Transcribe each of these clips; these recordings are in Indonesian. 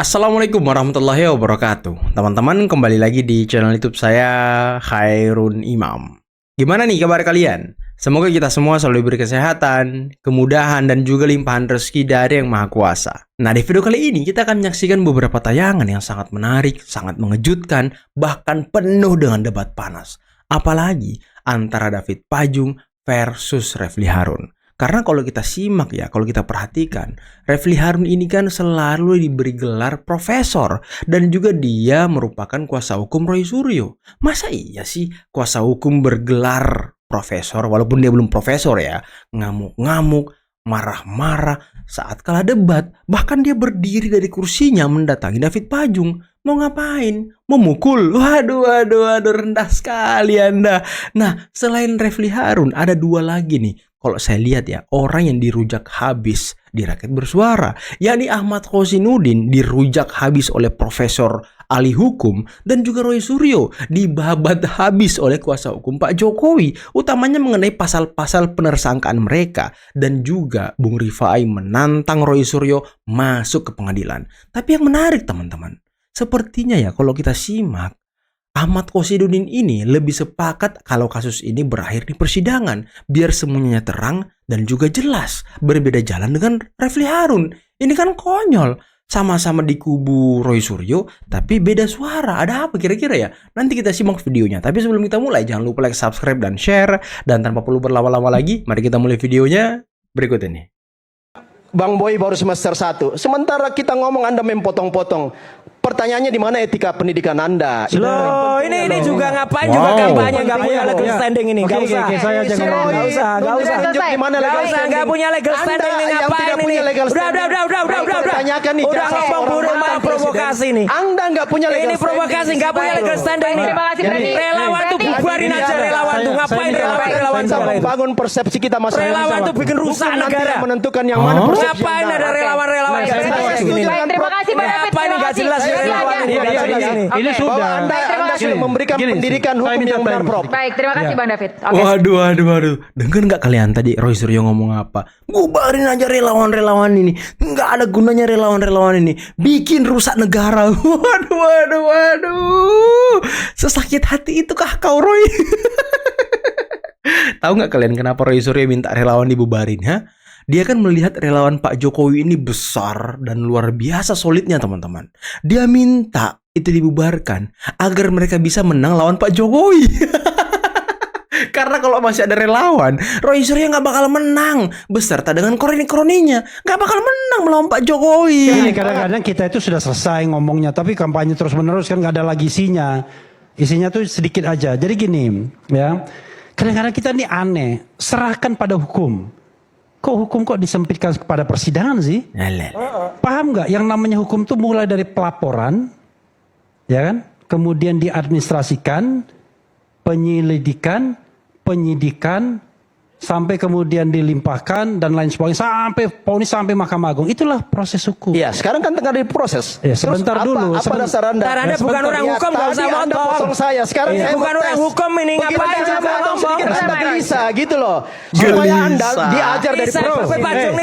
Assalamualaikum warahmatullahi wabarakatuh. Teman-teman, kembali lagi di channel YouTube saya, Khairun Imam. Gimana nih kabar kalian? Semoga kita semua selalu diberi kesehatan, kemudahan, dan juga limpahan rezeki dari Yang Maha Kuasa. Nah, di video kali ini kita akan menyaksikan beberapa tayangan yang sangat menarik, sangat mengejutkan, bahkan penuh dengan debat panas. Apalagi antara David Pajung versus Refly Harun. Karena kalau kita simak ya, kalau kita perhatikan, Refly Harun ini kan selalu diberi gelar profesor. Dan juga dia merupakan kuasa hukum Roy Suryo. Masa iya sih kuasa hukum bergelar profesor, walaupun dia belum profesor ya, ngamuk-ngamuk, marah-marah saat kalah debat. Bahkan dia berdiri dari kursinya mendatangi David Pajung. Mau ngapain? Memukul? Waduh, rendah sekali Anda. Nah, selain Refly Harun, ada dua lagi nih. Kalau saya lihat ya, orang yang dirujak habis di Rakyat Bersuara, yakni Ahmad Khozinuddin dirujak habis oleh Profesor Ahli Hukum, dan juga Roy Suryo dibabat habis oleh kuasa hukum Pak Jokowi, utamanya mengenai pasal-pasal penersangkaan mereka. Dan juga Bung Rifai menantang Roy Suryo masuk ke pengadilan. Tapi yang menarik teman-teman, sepertinya ya kalau kita simak, Ahmad Khozinuddin ini lebih sepakat kalau kasus ini berakhir di persidangan, biar semuanya terang dan juga jelas. Berbeda jalan dengan Refly Harun. Ini kan konyol. Sama-sama di kubu Roy Suryo, tapi beda suara. Ada apa kira-kira ya? Nanti kita simak videonya. Tapi sebelum kita mulai, jangan lupa like, subscribe, dan share. Dan tanpa perlu berlama-lama lagi, mari kita mulai videonya berikut ini. Bang Boy baru semester 1. Sementara kita ngomong Anda mempotong-potong. Pertanyaannya di mana etika pendidikan Anda? Loh, ini juga ngapain juga kampanye nggak punya legal standing ini? Nggak usah. Saya aja ngomong. Nggak usah. Di mana legal standing? Nggak punya legal standing ini ngapain ini? Udah. Tanyakan nih. Udah ngomong burung malah provokasi nih. Anda nggak punya legal standing. Ini provokasi, nggak punya legal standing nih. Terima kasih Berarti. Relawan tuh bubarin aja relawan tuh. Ngapain relawan Kita membangun persepsi kita masing-masing. Relawan tuh bikin rusak negara. Menentukan yang mana persepsi. Ngapain ada relawan-relawan? Terima kasih Bang David. Apa ini nggak jelas relawan ini? Ini sudah. Anda sudah memberikan pendidikan hukum yang benar, Prof. Baik, terima kasih Bang David. Waduh. Dengar nggak kalian tadi Roy Suryo ngomong apa? Bubarin aja relawan-relawan ini. Nggak ada gunanya relawan-relawan ini. Bikin rusak negara. Waduh. Sesakit hati itukah kau, Roy? Tahu nggak kalian kenapa Roy Suryo minta relawan dibubarin? Dia kan melihat relawan Pak Jokowi ini besar dan luar biasa solidnya teman-teman. Dia minta itu dibubarkan agar mereka bisa menang lawan Pak Jokowi. Karena kalau masih ada relawan, Roy Suryo nggak bakal menang beserta dengan kroni-kroninya, nggak bakal menang melawan Pak Jokowi. Ini kadang-kadang kita itu sudah selesai ngomongnya, tapi kampanye terus-menerus kan nggak ada lagi isinya. Isinya tuh sedikit aja. Jadi gini, ya. Kadang-kadang kita ini aneh, serahkan pada hukum. Kok hukum kok disempitkan kepada persidangan sih? Paham nggak? Yang namanya hukum tuh mulai dari pelaporan, ya kan? Kemudian diadministrasikan, penyelidikan, penyidikan, sampai kemudian dilimpahkan dan lain sebagainya, sampai vonis sampai Mahkamah Agung. Itulah proses hukum. Iya, sekarang kan tengah diproses. Ya, sebentar dulu. Apa dasar Anda? Anda bukan orang hukum, nggak usah motong. Saya sekarang saya bukan orang hukum ini, ngapain juga ngomong? Anda gelisah gitu loh. Supaya Anda diajar dari proses.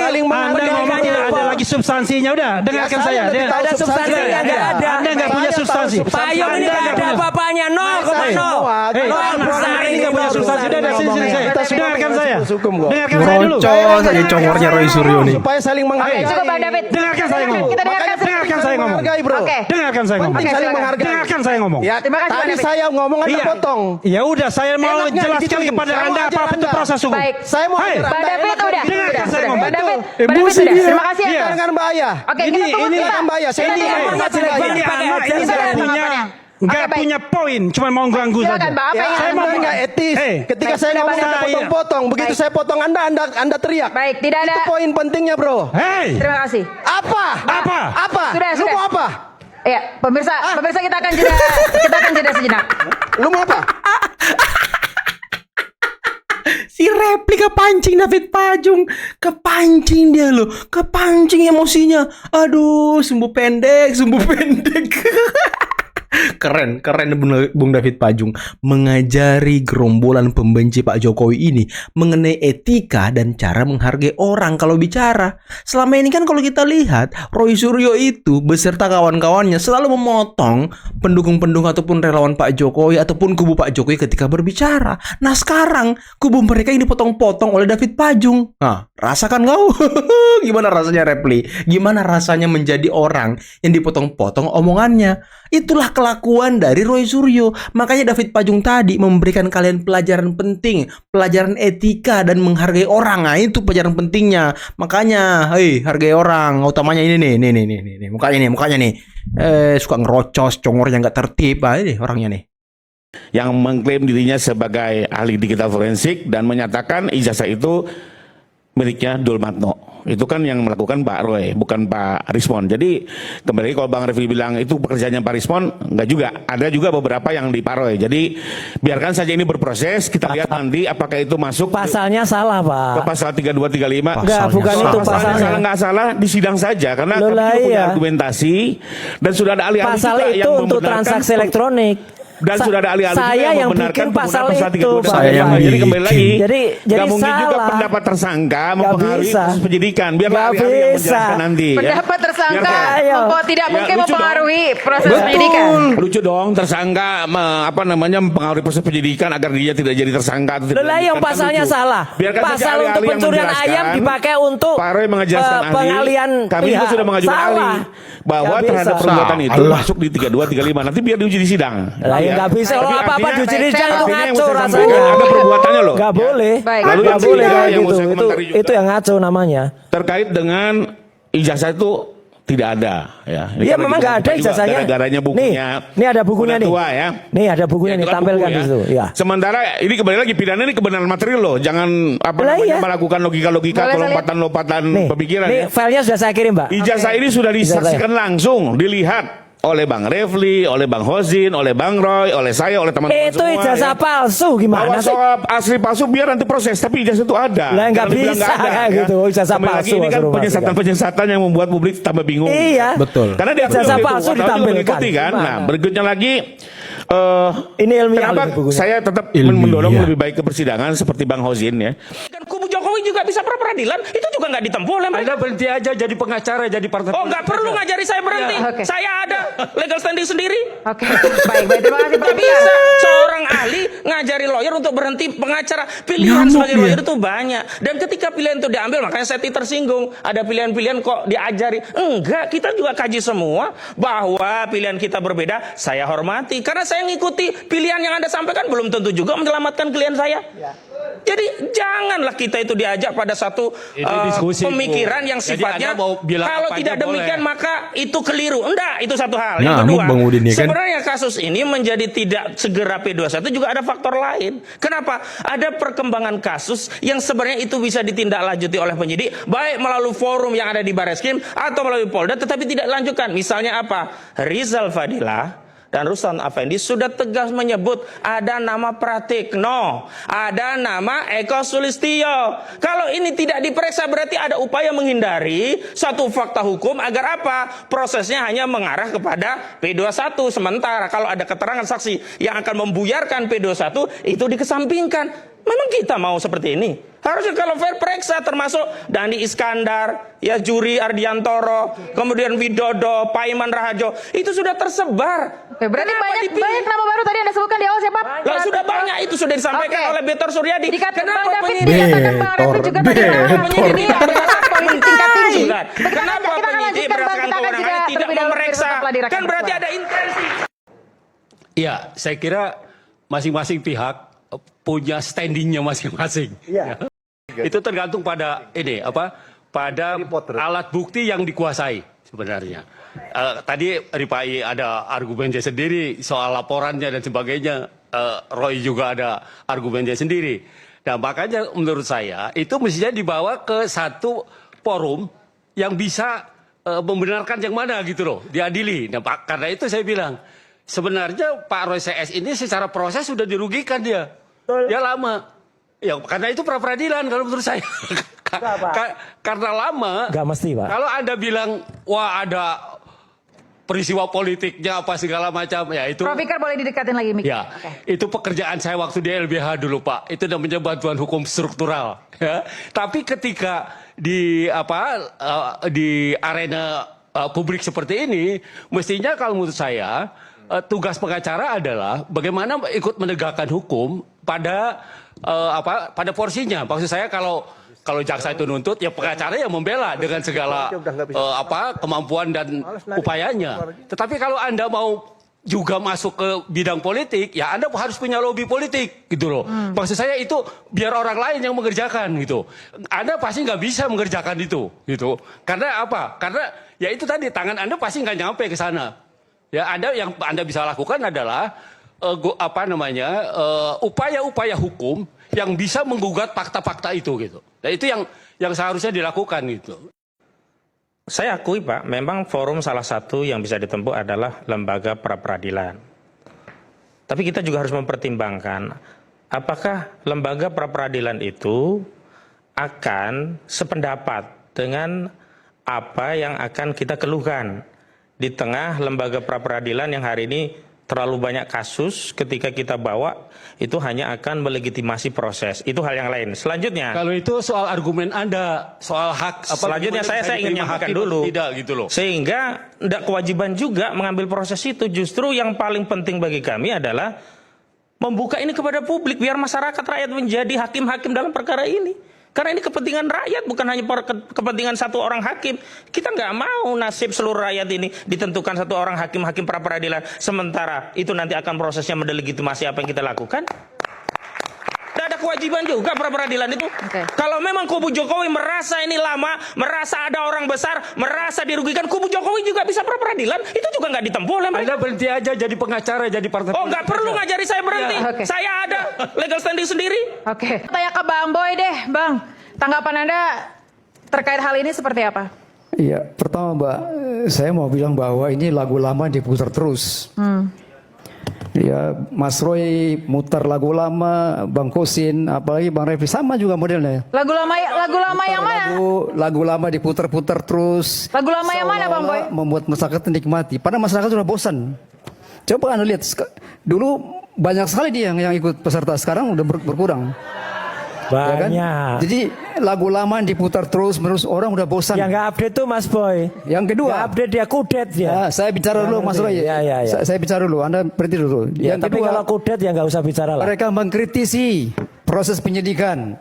Saling Anda ngomong tidak ada lagi substansinya. Udah, dengarkan saya. Ada substansinya nggak ada. Anda nggak punya substansi. Payung ini nggak ada apa-apanya. 0,0. Ini nggak punya substansi. Udah, sini. Dengarkan saya. Dengarkan saya dulu. Merocos aja congornya Roy Suryo nih. Supaya saling menghargai. Cukup Bang David. Dengarkan saya ngomong. Kita dengarkan saya ngomong. Oke. Dengarkan saya ngomong. Penting saling menghargai. Dengarkan saya ngomong. Ya, Terima kasih, tadi Bang David. saya ngomong Anda potong. Ya udah, saya mau Enaknya jelaskan digituin. kepada Saya Anda mau apa ajar itu Anda. proses hukum. Baik. Saya mau Hai. ajar Bang Anda. David udah. Dengarkan saya ngomong. Bang David Emosi sudah. dia. Terima kasih Iya. Dengan Mbak Ayah. Oke, kita tunggu Ini sebentar. dengan Mbak Ayah. Saya Kita ini dengarkan ngomong Bang nggak jelek David. banget. Ini anak Oke, ini silakan, nggak punya tanggapannya. nggak Oke, baik. punya poin, cuma mau ganggu saja. Silakan Bang, apa Ya, yang saya Anda mau nggak etis. Ketika Baik, saya sudah, ngomong Bang Anda David. potong-potong. Begitu Baik. saya potong Anda teriak. Baik, tidak ada. Itu poin pentingnya, bro. Hei, Terima kasih. Apa? apa? Lu mau apa? Ya, pemirsa kita akan jeda sejenak. Lu mau apa? Si Refly kepancing David Pajung. Kepancing dia loh. Kepancing emosinya. Aduh, sumbu pendek. Keren Bung David Pajung mengajari gerombolan pembenci Pak Jokowi ini mengenai etika dan cara menghargai orang kalau bicara. Selama ini kan kalau kita lihat Roy Suryo itu beserta kawan-kawannya selalu memotong pendukung-pendukung ataupun relawan Pak Jokowi ataupun kubu Pak Jokowi ketika berbicara. Nah sekarang kubu mereka ini dipotong-potong oleh David Pajung. Nah rasakan kau gimana rasanya Repli? Gimana rasanya menjadi orang yang dipotong-potong omongannya? Itulah kelakuan dari Roy Suryo. Makanya David Pajung tadi memberikan kalian pelajaran penting, pelajaran etika dan menghargai orang. Nah, itu pelajaran pentingnya. Makanya, hei, hargai orang. Utamanya ini nih, mukanya nih. Suka ngerocos, congornya nggak tertib. Ah, ini orangnya nih. Yang mengklaim dirinya sebagai ahli digital forensik dan menyatakan ijazah itu miliknya Dulmatno. Itu kan yang melakukan Pak Roy, bukan Pak Rismon. Jadi kembali kalau Bang Refli bilang itu pekerjaannya Pak Rismon, enggak juga. Ada juga beberapa yang di Pak Roy. Jadi biarkan saja ini berproses, kita lihat nanti apakah itu masuk Pasalnya salah, Pak. ke pasal 3235. Enggak, bukan itu pasalnya. Salah nggak salah di sidang saja karena Loh, kami lah, juga punya iya. argumentasi dan sudah ada ahli-ahli Pasal juga itu yang untuk membenarkan transaksi elektronik. dan sudah ada ahli-ahli juga Saya yang membenarkan bikin pasal penggunaan itu, Pak. Saya yang Jadi kembali lagi, Jadi nggak mungkin salah. juga pendapat tersangka Nggak mempengaruhi bisa. proses penyidikan. Biar Nggak ahli-ahli yang bisa. menjelaskan nanti. Pendapat ya. tersangka Ayo. tidak Ya, mungkin lucu dong. mempengaruhi proses Betul. penyidikan. Lucu dong tersangka mempengaruhi proses penyidikan agar dia tidak jadi tersangka atau tidak Lah yang ditetapkan, pasalnya lucu. salah. Biarkan saja Pasal ahli-ahli untuk yang pencurian menjelaskan. ayam dipakai untuk Pak Roy menjelaskan ahli. pengalian Kami juga pihak. sudah mengajukan Salah. ahli bahwa Nggak terhadap bisa. perbuatan itu Salah. masuk di 3235. Nanti biar diuji di sidang. Lah ya nggak bisa. Kalau Tapi apa-apa artinya- diuji di sidang itu artinya yang ngaco saya rasanya. sampaikan ada perbuatannya loh. Nggak boleh. Baik. Lalu Nggak yang boleh ketiga kayak yang mau gitu. saya komentari juga. Itu yang ngaco namanya. Terkait dengan ijazah itu tidak ada ya. Ini Iya karena memang nggak ada juga ijazahnya. Gara-garanya bukunya. Nih ada bukunya udah nih. tua ya. Nih ada bukunya Ya, nih itu kan tampilkan buku di situ. Ya. Sementara ini kembali lagi pidana ini kebenaran material loh. Jangan Lah, iya. melakukan logika-logika Boleh saya lompatan-lompatan Nih, pemikiran nih ya. filenya sudah saya kirim, Pak. Ijazah ini sudah disaksikan langsung, dilihat oleh Bang Refli, oleh Bang Hozin, oleh Bang Roy, oleh saya, oleh teman-teman Itu semua. ijazah ya. palsu gimana Bahwa sih? soal asli palsu biar nanti proses, tapi ijazah itu ada. Lah, nggak Jangan dibilang bisa nggak ada, kayak gitu, ijazah Kembali lagi, palsu ini kan suruh penyesatan-penyesatan yang membuat publik tambah bingung. Iya. Betul. Karena dia Ijazah palsu wartawan juga ditampilkan. mengikuti kan. Gimana? Nah, berikutnya lagi Ini ilmiah kenapa ini bukunya. saya tetap Ilmiah. mendorong lebih baik ke persidangan seperti Bang Hozin ya. Kan kubu Jokowi juga bisa pra peradilan, itu juga nggak ditempuh oleh mereka. Anda berhenti aja jadi pengacara, jadi partai. Oh nggak perlu ngajari saya berhenti, Ya, oke. saya ada legal standing sendiri. Oke, baik. Terima kasih Pak Nggak bisa seorang ahli ngajari lawyer untuk berhenti pengacara. Pilihan Nyamuk sebagai dia. lawyer itu banyak. Dan ketika pilihan itu diambil, makanya saya tersinggung. Ada pilihan-pilihan kok diajari. Enggak, kita juga kaji semua bahwa pilihan kita berbeda. Saya hormati karena saya ngikuti pilihan yang Anda sampaikan belum tentu juga menyelamatkan klien saya. Jadi janganlah kita itu diajak pada satu diskusi, pemikiran yang Jadi sifatnya Anda mau bilang kalau apa tidak aja demikian boleh. maka itu keliru. Enggak, itu satu hal. Nah, Yang kedua, Bang Udin ya kan? sebenarnya kasus ini menjadi tidak segera P21 juga ada faktor lain. Kenapa? Ada perkembangan kasus yang sebenarnya itu bisa ditindaklanjuti oleh penyidik baik melalui forum yang ada di Barreskrim atau melalui Polda tetapi tidak dilanjutkan. Misalnya apa? Rizal Fadilah dan Ruslan Effendi sudah tegas menyebut ada nama Pratikno, ada nama Eko Sulistyo. Kalau ini tidak diperiksa berarti ada upaya menghindari satu fakta hukum agar apa? Prosesnya hanya mengarah kepada P21. Sementara kalau ada keterangan saksi yang akan membuyarkan P21 itu dikesampingkan. Memang kita mau seperti ini? Harusnya kalau fair periksa termasuk Dani Iskandar, ya Juri Ardiantoro, kemudian Widodo, Paiman Rahajo, itu sudah tersebar. Oke, berarti Kenapa banyak dipilih? nama baru tadi Anda sebutkan di awal siapa? Lah sudah banyak itu sudah disampaikan Oke. oleh Betor Suryadi. Dikatakan Bang Kenapa David, penyidik? dikatakan Bang Refli juga tadi nama penyidik adalah politik tingkat tinggi. Kenapa Kita akan penyidik lanjutkan, Bang. berdasarkan Kita akan kewenangannya jeda tidak terlebih dahulu. memeriksa? Tetaplah di Rakyat Kan berarti Bersuara. ada intensi. Iya, saya kira masing-masing pihak punya standingnya masing-masing. Iya. Itu tergantung pada ini pada alat bukti yang dikuasai sebenarnya. Tadi Ripai ada argumennya sendiri soal laporannya dan sebagainya. Roy juga ada argumennya sendiri. Nah makanya menurut saya itu mestinya dibawa ke satu forum yang bisa membenarkan yang mana gitu loh, diadili. Nah karena itu saya bilang sebenarnya Pak Roy CS ini secara proses sudah dirugikan dia. Dia lama. Ya karena itu pra peradilan kalau menurut saya. Karena lama. Nggak mesti, Pak. Kalau Anda bilang wah ada peristiwa politiknya apa segala macam ya itu. Prof Ikrar boleh didekatin lagi Mik? Ya, itu pekerjaan saya waktu di LBH dulu Pak. Itu namanya bantuan hukum struktural. Ya. Tapi ketika di di arena publik seperti ini, mestinya kalau menurut saya tugas pengacara adalah bagaimana ikut menegakkan hukum pada pada porsinya. Maksud saya kalau jaksa itu nuntut, ya pengacara yang membela dengan segala kemampuan dan upayanya. Tetapi kalau Anda mau juga masuk ke bidang politik, ya Anda harus punya lobby politik, gitu loh. Maksud saya itu biar orang lain yang mengerjakan, gitu. Anda pasti nggak bisa mengerjakan itu, gitu. Karena apa? Karena ya itu tadi tangan Anda pasti nggak nyampe ke sana. Ya yang Anda bisa lakukan adalah upaya-upaya hukum yang bisa menggugat fakta-fakta itu, gitu. Nah itu yang seharusnya dilakukan, gitu. Saya akui Pak, memang forum salah satu yang bisa ditempuh adalah lembaga pra-peradilan. Tapi kita juga harus mempertimbangkan apakah lembaga pra-peradilan itu akan sependapat dengan apa yang akan kita keluhkan di tengah lembaga pra-peradilan yang hari ini terlalu banyak kasus ketika kita bawa itu hanya akan melegitimasi proses. Itu hal yang lain. Selanjutnya. Kalau itu soal argumen Anda, soal hak. Selanjutnya saya ingin menyampaikan dulu. Tidak, gitu loh. Sehingga tidak kewajiban juga mengambil proses itu. Justru yang paling penting bagi kami adalah membuka ini kepada publik. Biar masyarakat rakyat menjadi hakim-hakim dalam perkara ini. Karena ini kepentingan rakyat, bukan hanya kepentingan satu orang hakim. Kita nggak mau nasib seluruh rakyat ini ditentukan satu orang hakim pra peradilan. Sementara itu nanti akan prosesnya mendelegitimasi apa yang kita lakukan. Tidak ada kewajiban juga pra peradilan itu. Kalau memang kubu Jokowi merasa ini lama, merasa ada orang besar, merasa dirugikan, kubu Jokowi juga bisa pra peradilan. Itu juga nggak ditempuh oleh mereka. Anda berhenti aja jadi pengacara, jadi partai. Oh, nggak perlu ngajari saya berhenti. Ya. Saya ada legal standing sendiri. Tanya ke Bang Boy deh, Bang. Tanggapan Anda terkait hal ini seperti apa? Iya, pertama Mbak, saya mau bilang bahwa ini lagu lama diputar terus. Ya, Mas Roy mutar lagu lama, Bang Kosin, apalagi Bang Refli sama juga modelnya. Lagu lama yang mana? Lagu lama diputar-putar terus. Lagu lama yang mana Bang Boy? Membuat masyarakat nikmati. Padahal masyarakat sudah bosan. Coba Anda lihat, dulu banyak sekali dia yang ikut peserta, sekarang udah berkurang. Banyak. Ya kan? Jadi lagu lama diputar terus menerus, orang udah bosan. Yang nggak update tuh Mas Boy. Yang kedua, nggak update dia kudet ya. Ya, saya bicara dulu Mas Roy. Ya. Saya bicara dulu, Anda berhenti dulu. Ya, Yang tapi kedua, kalau kudet ya nggak usah bicara lah. mereka mengkritisi proses penyidikan.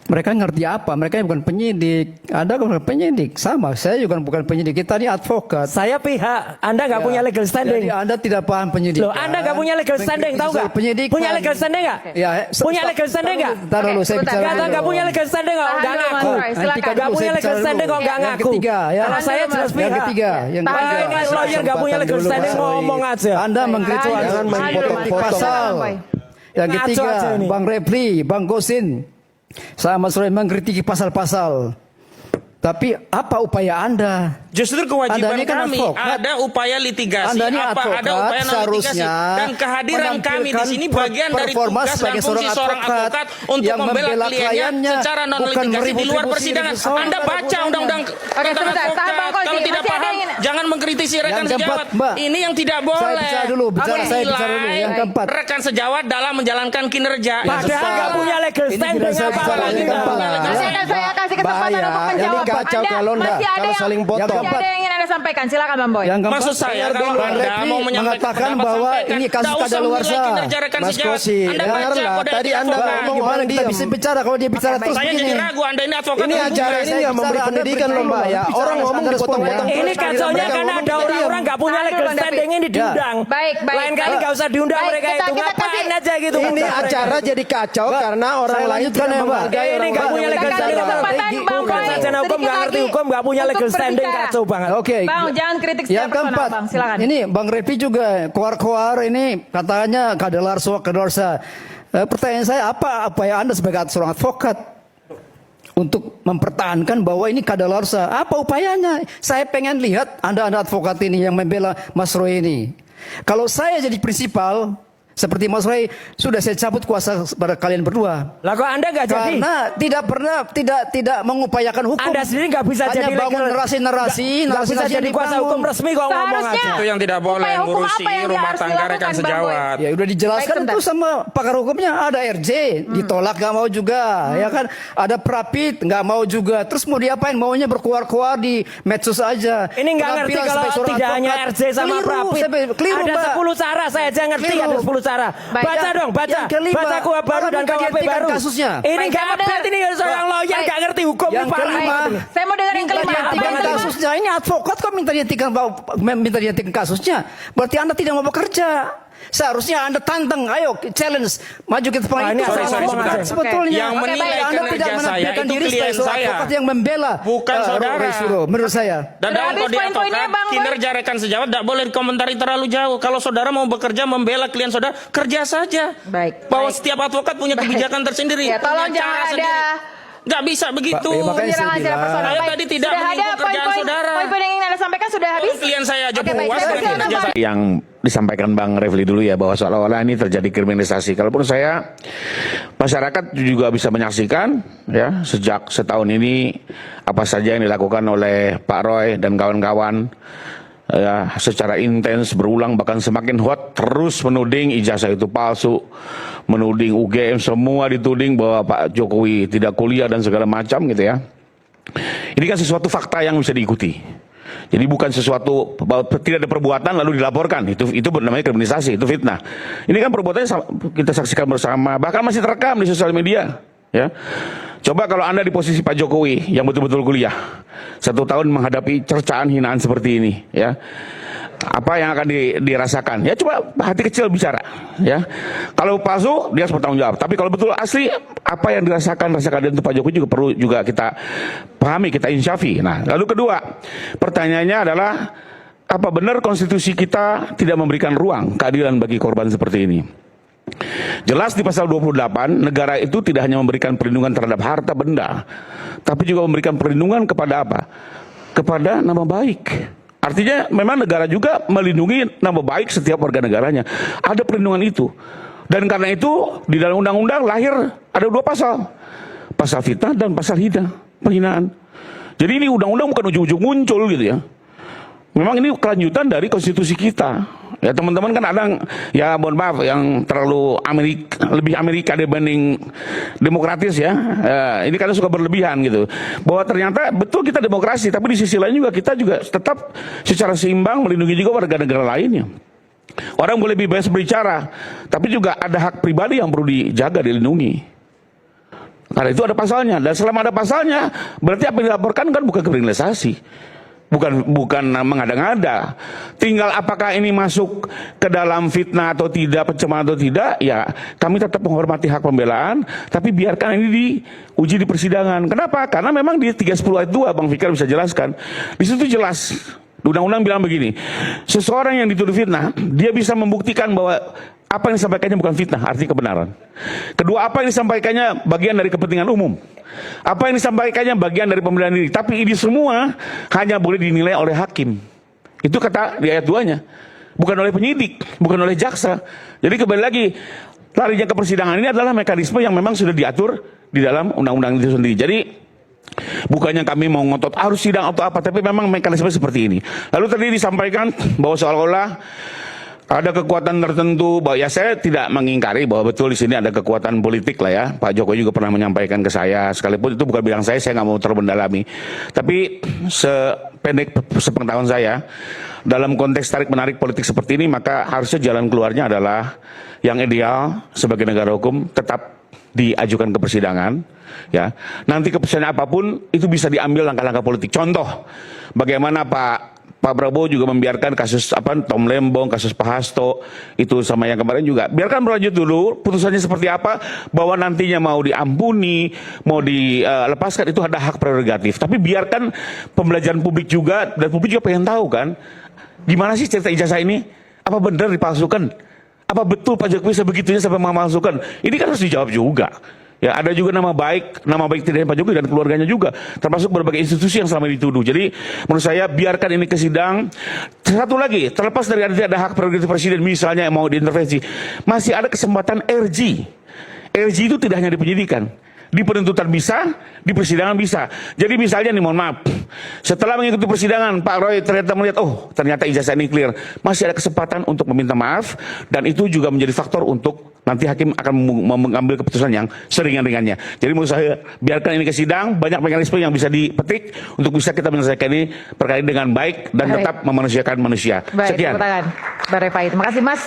Mereka ngerti apa? Mereka bukan penyidik. Anda bukan penyidik. Sama, saya juga bukan penyidik. Kita ini advokat. Saya pihak, Anda nggak punya legal standing. Jadi Anda tidak paham penyidik. Loh, Anda nggak punya legal standing, tahu nggak? Penyidik Punya legal standing nggak? Ya, punya legal standing nggak? Taruh dulu, saya bicara dulu. Nggak punya legal standing kok, nggak ngaku. Nggak punya legal standing kok, nggak ngaku. Yang ketiga, ya. Kalau saya jelas pihak. Yang ketiga. Ini lawyer nggak punya legal standing, ngomong aja. Anda mengkritik Jangan mengkritik pasal. Yang ketiga, Bang Refli, Bang Kosin, saya Mas Roy mengkritiki pasal-pasal. Tapi apa upaya Anda? Justru kewajiban Anda ini kan kami advokat. ada upaya litigasi, Anda ini ada advokat, upaya non litigasi, seharusnya dan kehadiran kami di sini bagian dari performa tugas dan sebagai fungsi seorang advokat untuk yang membela kliennya secara non bukan litigasi di luar meribut-ributi persidangan. dengan Anda baca undang-undang tentang sebentar, advokat. tahan, Bang Kosi. Kalau tidak Masih ada paham, yang- jangan mengkritisi rekan Yang keempat, sejawat. Mbak. Ini yang tidak boleh. Saya bicara dulu, saya bicara dulu. Yang keempat. Rekan sejawat dalam menjalankan kinerja. Padahal nggak punya legal Ini standing tidak saya apa bicara, lagi yang keempat. Saya kasih kesempatan Bahaya. untuk menjawab. Ini kacau kalau Anda enggak, masih ada kalau yang saling potong. masih ada yang ingin Anda sampaikan. Silakan Bang Boy. Yang keempat, Maksud saya kalau Bang Anda Refli mau menyampaikan mengatakan pendapat, bahwa sampaikan. ini kasus Nggak usah kadaluarsa. menilai kinerja rekan Mas sejawat. Kosi, Anda baca dengarlah. kode Tadi etik Anda advokat. ngomong Gimana orang kita diam. bisa bicara kalau dia bicara terus Saya jadi begini? ragu Anda ini advokat. Ini atau acara bukan? ini yang memberi Bicara, pendidikan Anda loh Mbak ya. bicara, Orang Anda ngomong respon, dipotong-potong. ya. Ini terus. kacaunya Mereka karena ngomong ada diam. orang-orang nggak punya Tahan legal dulu, David. standing ini diundang. Baik. Lain kali nggak usah diundang Baik, mereka kita itu. kasih- Ngapain aja gitu. Ini Mereka. acara jadi kacau karena orang saya lain lanjutkan tidak ya, Mbak. menghargai Ini orang nggak lain. punya yang legal Kasih standing. kesempatan Bang Bukan Boy. sarjana hukum, Sedikit nggak ngerti lagi hukum, nggak punya untuk legal standing, berbicara. kacau banget. Oke. Bang, jangan kritik Yang secara personal, keempat, Bang. Silakan. ini Bang Refli juga koar-koar ini katanya kadaluarsa. Pertanyaan saya apa ya Anda sebagai seorang advokat untuk mempertahankan bahwa ini kadaluarsa? Apa upayanya? Saya pengen lihat Anda advokat ini yang membela Mas Roy ini. Kalau saya jadi prinsipal, Seperti Mas Roy, sudah saya cabut kuasa pada kalian berdua. Lah kok Anda nggak jadi? Karena tidak pernah tidak mengupayakan hukum. Anda sendiri nggak bisa hanya jadi bangun narasi-narasi, nggak bisa jadi kuasa hukum resmi kalau ngomong Seharusnya aja. Itu yang tidak boleh upaya hukum ngurusi apa yang rumah harus tangga dilakukan, rekan Bang Boy? sejawat. Ya udah dijelaskan Baik, itu sama pakar hukumnya, ada RJ ditolak nggak mau juga, ya kan? Ada Prapit nggak mau juga. Terus mau diapain? Maunya berkuar-kuar di medsos aja. Ini nggak ngerti Penampilan kalau sebagai seorang tidak hanya advokat. RJ sama Keliru, Prapit. keliru, Ada Mbak. 10 cara, saya aja ngerti Keliru. ada 10 cara. Baik. Baca dong, baca. Yang kelima, Baca kuhab baru maka dan minta KUHP dihentikan baru. kasusnya. Ini Baik, nggak saya mau update, dengar. ini seorang lawyer Baik. nggak ngerti hukum. Yang Ini parah. kelima, Saya mau dengar yang minta kelima. Apa dihentikan yang kelima? kasusnya. Ini advokat kok minta dihentikan kasusnya. Berarti Anda tidak mau bekerja. Seharusnya Anda tantang, ayo challenge, maju ke depan. ini Itu sorry, soal sorry, advokat sebentar. sebetulnya. Yang Oke, menilai baik. Anda tidak kinerja saya menampilkan itu diri klien sebagai seorang saya. advokat yang membela Bukan saudara. Roy Suryo, menurut saya. Dan Sudah dalam habis kode poin-poinnya, advokat, Bang Boy. kinerja rekan sejawat tidak boleh dikomentari terlalu jauh. Kalau saudara mau bekerja membela klien saudara, kerja saja. Baik, Bahwa baik. setiap advokat punya kebijakan tersendiri. Ya, tolong punya jangan cara ada sendiri. Nggak bisa begitu. Pak, makanya penyerangan saya secara bilang. personal. Saya Baik. tadi tidak Sudah ada menyinggung kerjaan poin-poin saudara. poin-poin yang ingin Anda sampaikan sudah habis. Klien saya aja Oke, baik. puas Saya dengan persilakan, kinerja Pak. saya. Yang disampaikan Bang Refli dulu ya, bahwa seolah-olah ini terjadi kriminalisasi. Kalaupun saya, masyarakat juga bisa menyaksikan ya, sejak setahun ini apa saja yang dilakukan oleh Pak Roy dan kawan-kawan ya, secara intens, berulang, bahkan semakin hot, terus menuding ijazah itu palsu, menuding UGM, semua dituding bahwa Pak Jokowi tidak kuliah dan segala macam gitu ya. Ini kan sesuatu fakta yang bisa diikuti. Jadi bukan sesuatu bahwa tidak ada perbuatan lalu dilaporkan, itu namanya kriminalisasi, itu fitnah. Ini kan perbuatannya kita saksikan bersama, bahkan masih terekam di sosial media. Ya, coba kalau Anda di posisi Pak Jokowi yang betul-betul kuliah, 1 tahun menghadapi cercaan, hinaan seperti ini, ya, apa yang akan dirasakan? Ya coba hati kecil bicara, ya. Kalau palsu dia harus bertanggung jawab. Tapi kalau betul asli, apa yang rasakan untuk Pak Jokowi juga perlu juga kita pahami, kita insyafi. Nah, lalu kedua, pertanyaannya adalah apa benar konstitusi kita tidak memberikan ruang keadilan bagi korban seperti ini? Jelas di pasal 28, negara itu tidak hanya memberikan perlindungan terhadap harta benda, tapi juga memberikan perlindungan kepada apa? Kepada nama baik. Artinya memang negara juga melindungi nama baik setiap warga negaranya. Ada perlindungan itu. Dan karena itu di dalam undang-undang lahir ada 2 pasal. Pasal fitnah dan pasal penghinaan. Jadi ini undang-undang bukan ujung-ujung muncul gitu ya. Memang ini kelanjutan dari konstitusi kita. Ya teman-teman kan ada ya, mohon maaf, yang terlalu lebih Amerika dibanding demokratis ya. Ini kadang suka berlebihan gitu. Bahwa ternyata betul kita demokrasi, tapi di sisi lain juga kita juga tetap secara seimbang melindungi juga warga negara lainnya. Orang boleh bebas berbicara, tapi juga ada hak pribadi yang perlu dijaga, dilindungi. Karena itu ada pasalnya, dan selama ada pasalnya, berarti apa yang dilaporkan kan bukan kriminalisasi. Bukan mengada-ngada. Tinggal apakah ini masuk ke dalam fitnah atau tidak, pencemaran atau tidak, ya kami tetap menghormati hak pembelaan, tapi biarkan ini diuji di persidangan. Kenapa? Karena memang di 310 ayat 2, Bang Fikar bisa jelaskan. Di situ jelas, undang-undang bilang begini, seseorang yang dituduh fitnah, dia bisa membuktikan bahwa apa yang disampaikannya bukan fitnah, arti kebenaran. Kedua, apa yang disampaikannya bagian dari kepentingan umum. Apa yang disampaikannya bagian dari pembelaan diri. Tapi ini semua hanya boleh dinilai oleh hakim. Itu kata di ayat 2-nya. Bukan oleh penyidik, bukan oleh jaksa. Jadi kembali lagi, larinya ke persidangan ini adalah mekanisme yang memang sudah diatur di dalam undang-undang itu sendiri. Jadi bukannya kami mau ngotot harus sidang atau apa, tapi memang mekanisme seperti ini. Lalu tadi disampaikan bahwa seolah-olah ada kekuatan tertentu, bahwa ya saya tidak mengingkari bahwa betul di sini ada kekuatan politik lah ya. Pak Jokowi juga pernah menyampaikan ke saya, sekalipun itu bukan bidang saya nggak mau terlalu mendalami. Tapi sependek sepengetahuan saya, dalam konteks tarik-menarik politik seperti ini, maka harusnya jalan keluarnya adalah yang ideal sebagai negara hukum tetap diajukan ke persidangan. Ya, nanti keputusan apapun itu bisa diambil langkah-langkah politik. Contoh, bagaimana Pak Prabowo juga membiarkan kasus Tom Lembong, kasus Pak Hasto, itu sama yang kemarin juga. Biarkan berlanjut dulu, putusannya seperti apa, bahwa nantinya mau diampuni, mau dilepaskan, itu ada hak prerogatif. Tapi biarkan pembelajaran publik juga, dan publik juga pengen tahu kan, gimana sih cerita ijazah ini? Apa benar dipalsukan? Apa betul Pak Jokowi sebegitunya sampai memalsukan? Ini kan harus dijawab juga. Ya, ada juga nama baik tidak Pak Jokowi dan keluarganya juga, termasuk berbagai institusi yang selama ini dituduh. Jadi menurut saya biarkan ini ke sidang. Satu lagi, terlepas dari ada hak prerogatif presiden misalnya yang mau diintervensi, masih ada kesempatan RG. RG itu tidak hanya di penyidikan, di penuntutan bisa, di persidangan bisa. Jadi misalnya nih, mohon maaf, setelah mengikuti persidangan Pak Roy ternyata melihat, oh ternyata ijazah ini clear, masih ada kesempatan untuk meminta maaf, dan itu juga menjadi faktor untuk nanti hakim akan mengambil keputusan yang seringan-ringannya. Jadi menurut saya biarkan ini ke sidang, banyak mekanisme yang bisa dipetik untuk bisa kita menyelesaikan ini perkara ini dengan baik dan tetap memanusiakan manusia. Baik, Sekian. tepuk tangan. Bang Rifai, terima kasih Mas.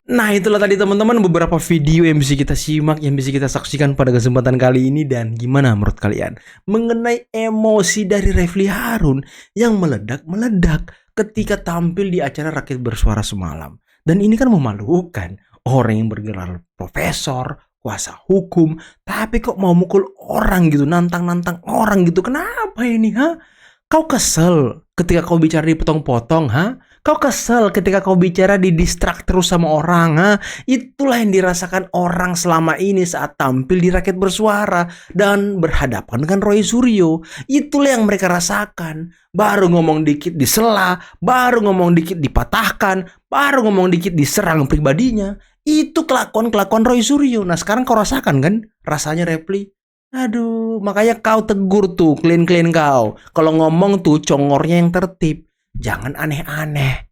Nah, itulah tadi teman-teman beberapa video yang bisa kita simak, yang bisa kita saksikan pada kesempatan kali ini. Dan gimana menurut kalian mengenai emosi dari Refly Harun yang meledak-meledak ketika tampil di acara Rakyat Bersuara semalam? Dan ini kan memalukan, orang yang bergelar profesor, kuasa hukum, tapi kok mau mukul orang gitu, nantang-nantang orang gitu. Kenapa ini, ha? Kau kesel ketika kau bicara dipotong-potong, ha? Kau kesel ketika kau bicara didistrak terus sama orang, ha? Itulah yang dirasakan orang selama ini saat tampil di Rakyat Bersuara dan berhadapan dengan Roy Suryo. Itulah yang mereka rasakan. Baru ngomong dikit disela, baru ngomong dikit dipatahkan, baru ngomong dikit diserang pribadinya. Itu kelakuan-kelakuan Roy Suryo. Nah, sekarang kau rasakan kan rasanya, Refly? Aduh, makanya kau tegur tuh klien-klien kau. Kalau ngomong tuh congornya yang tertib. Jangan aneh-aneh.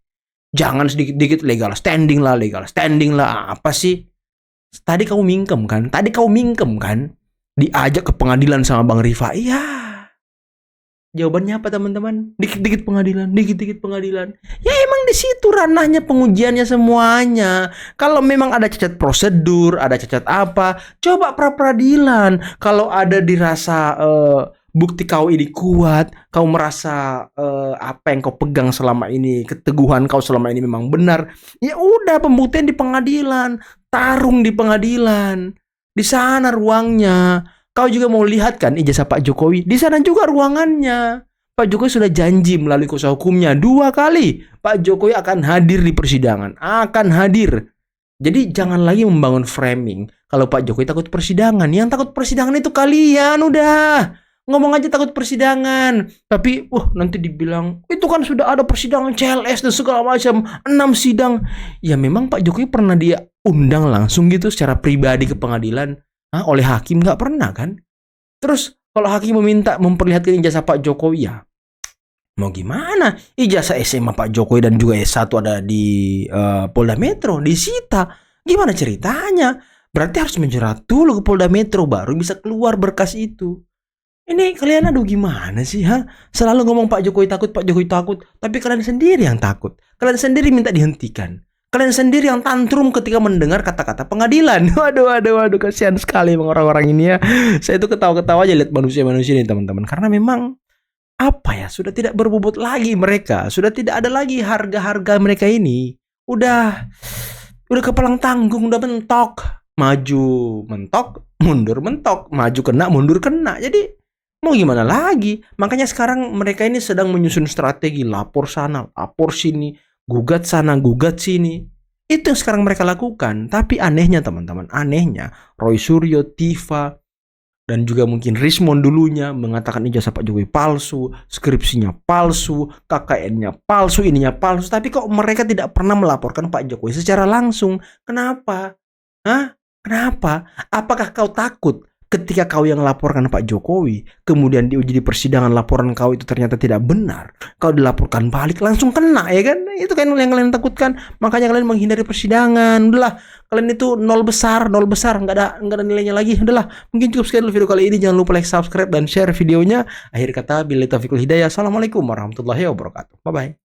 Jangan sedikit-dikit legal standing lah. Apa sih? Tadi kau mingkem kan? Diajak ke pengadilan sama Bang Rifa. Iya. Jawabannya apa teman-teman? Dikit-dikit pengadilan. Ya emang di situ ranahnya pengujiannya semuanya. Kalau memang ada cacat prosedur, ada cacat apa, coba pra-peradilan. Kalau ada dirasa bukti kau ini kuat, kau merasa apa yang kau pegang selama ini, keteguhan kau selama ini memang benar, ya udah pembuktian di pengadilan, tarung di pengadilan. Di sana ruangnya. Kau juga mau lihat kan ijazah Pak Jokowi? Di sana juga ruangannya. Pak Jokowi sudah janji melalui kuasa hukumnya 2 kali. Pak Jokowi akan hadir di persidangan. Jadi jangan lagi membangun framing kalau Pak Jokowi takut persidangan. Yang takut persidangan itu kalian udah. Ngomong aja takut persidangan. Tapi nanti dibilang itu kan sudah ada persidangan CLS dan segala macam. 6 sidang. Ya memang Pak Jokowi pernah dia undang langsung gitu secara pribadi ke pengadilan. Oleh hakim nggak pernah kan? Terus kalau hakim meminta memperlihatkan ijazah Pak Jokowi, ya mau gimana? Ijazah SMA Pak Jokowi dan juga S1 ada di Polda Metro, disita. Gimana ceritanya? Berarti harus menjerat dulu ke Polda Metro baru bisa keluar berkas itu. Ini kalian aduh gimana sih, ha? Selalu ngomong Pak Jokowi takut, tapi kalian sendiri yang takut. Kalian sendiri minta dihentikan. Kalian sendiri yang tantrum ketika mendengar kata-kata pengadilan. Waduh, kasihan sekali emang orang-orang ini ya. Saya itu ketawa-ketawa aja lihat manusia-manusia ini teman-teman. Karena memang sudah tidak berbobot lagi mereka. Sudah tidak ada lagi harga-harga mereka ini. Udah kepalang tanggung, udah mentok. Maju mentok, mundur mentok. Maju kena, mundur kena. Jadi mau gimana lagi? Makanya sekarang mereka ini sedang menyusun strategi lapor sana, lapor sini. Gugat sana, gugat sini. Itu yang sekarang mereka lakukan. Tapi anehnya teman-teman, Roy Suryo, Tifa, dan juga mungkin Rismon dulunya mengatakan ijazah Pak Jokowi palsu, skripsinya palsu, KKN-nya palsu, ininya palsu. Tapi kok mereka tidak pernah melaporkan Pak Jokowi secara langsung? Kenapa? Kenapa? Apakah kau takut ketika kau yang laporkan Pak Jokowi, kemudian diuji di persidangan laporan kau itu ternyata tidak benar, kau dilaporkan balik langsung kena, ya kan? Itu kan yang kalian takutkan. Makanya kalian menghindari persidangan. Udahlah, kalian itu nol besar, nggak ada nilainya lagi. Udahlah, mungkin cukup sekian dulu video kali ini. Jangan lupa like, subscribe, dan share videonya. Akhir kata, billahi taufiq wal hidayah. Assalamualaikum warahmatullahi wabarakatuh. Bye bye.